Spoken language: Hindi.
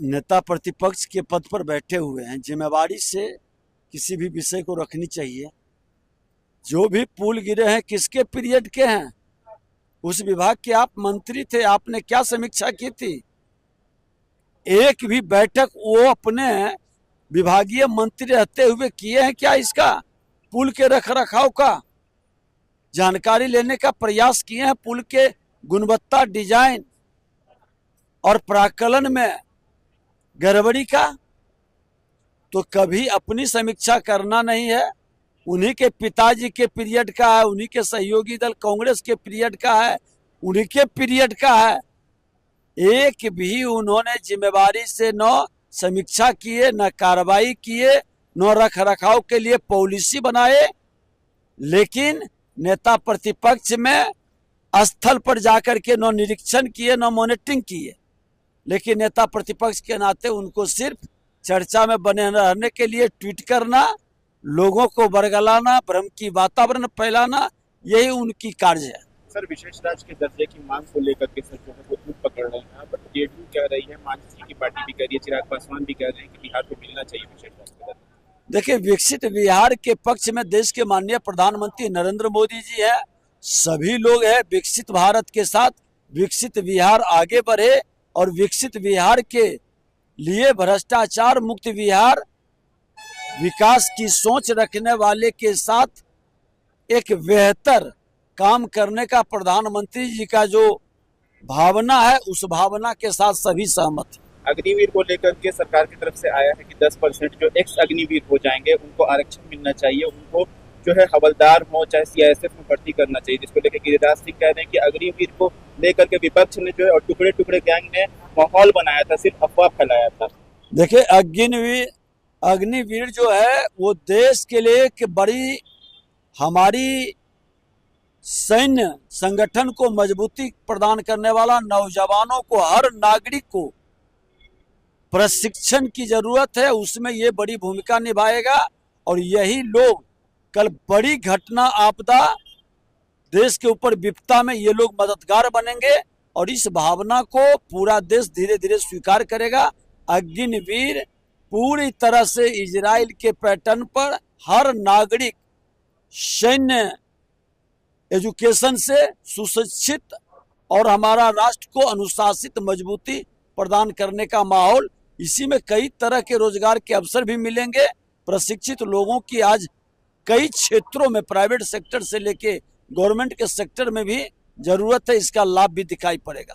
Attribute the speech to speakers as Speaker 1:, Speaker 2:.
Speaker 1: नेता प्रतिपक्ष के पद पर बैठे हुए हैं, जिम्मेवारी से किसी भी विषय को रखनी चाहिए। जो भी पुल गिरे हैं किसके पीरियड के हैं? उस विभाग के आप मंत्री थे, आपने क्या समीक्षा की थी? एक भी बैठक वो अपने विभागीय मंत्री रहते हुए किए हैं क्या? इसका पुल के रख रखाव का जानकारी लेने का प्रयास किए हैं? पुल के गुणवत्ता, डिजाइन और प्राकलन में गड़बड़ी का तो कभी अपनी समीक्षा करना नहीं है। उन्हीं के पिताजी के पीरियड का है, उन्हीं के सहयोगी दल कांग्रेस के पीरियड का है, उन्हीं के पीरियड का है। एक भी उन्होंने जिम्मेवारी से न समीक्षा किए, न कार्रवाई किए, न रख रखाव के लिए पॉलिसी बनाए। लेकिन नेता प्रतिपक्ष में स्थल पर जाकर के न निरीक्षण किए, न मॉनिटरिंग किए। लेकिन नेता प्रतिपक्ष के नाते उनको सिर्फ चर्चा में बने रहने के लिए ट्वीट करना, लोगों को बरगलाना, भ्रम की वातावरण फैलाना, यही उनकी कार्य है।
Speaker 2: सर, विशेष राज्य के दर्जे की मांग को लेकर के सर जो है वो धूप पकड़ रहे हैं, बट जेडीयू कह रही है, मांझी की पार्टी भी कह रही है, चिराग पासवान भी कह रहे हैं कि बिहार को मिलना चाहिए विशेष राज्य का दर्जा।
Speaker 1: देखिए, विकसित बिहार के पक्ष में देश के माननीय प्रधानमंत्री नरेंद्र मोदी जी है, सभी लोग हैं। विकसित भारत के साथ विकसित बिहार आगे बढ़े और विकसित बिहार के लिए भ्रष्टाचार मुक्त बिहार, विकास की सोच रखने वाले के साथ एक बेहतर काम करने का प्रधानमंत्री जी का जो भावना है, उस भावना के साथ सभी सहमत हैं।
Speaker 2: अग्निवीर को लेकर के सरकार की तरफ से आया है कि 10% जो एक्स अग्निवीर हो जाएंगे उनको आरक्षण मिलना चाहिए, उनको जो है हवलदार हो चाहे सीआईएसएफ में भर्ती करना चाहिए, जिसको लेकर गिरिराज सिंह कह रहे हैं कि अग्निवीर को लेकर के विपक्ष ने जो है और टुकड़े टुकड़े गैंग ने माहौल बनाया था, सिर्फ अफवाह फैलाया था।
Speaker 1: देखिए, अग्निवीर जो है वो देश के लिए एक बड़ी, हमारी सैन्य संगठन को मजबूती प्रदान करने वाला, नौजवानों को, हर नागरिक को प्रशिक्षण की जरूरत है, उसमें ये बड़ी भूमिका निभाएगा। और यही लोग कल बड़ी घटना, आपदा, देश के ऊपर विपदा में ये लोग मददगार बनेंगे और इस भावना को पूरा देश धीरे धीरे स्वीकार करेगा। अग्निवीर पूरी तरह से इजराइल के पैटर्न पर हर नागरिक सैन्य एजुकेशन से सुशिक्षित और हमारा राष्ट्र को अनुशासित मजबूती प्रदान करने का माहौल, इसी में कई तरह के रोजगार के अवसर भी मिलेंगे। प्रशिक्षित लोगों की आज कई क्षेत्रों में, प्राइवेट सेक्टर से लेके गवर्नमेंट के सेक्टर में भी जरूरत है, इसका लाभ भी दिखाई पड़ेगा।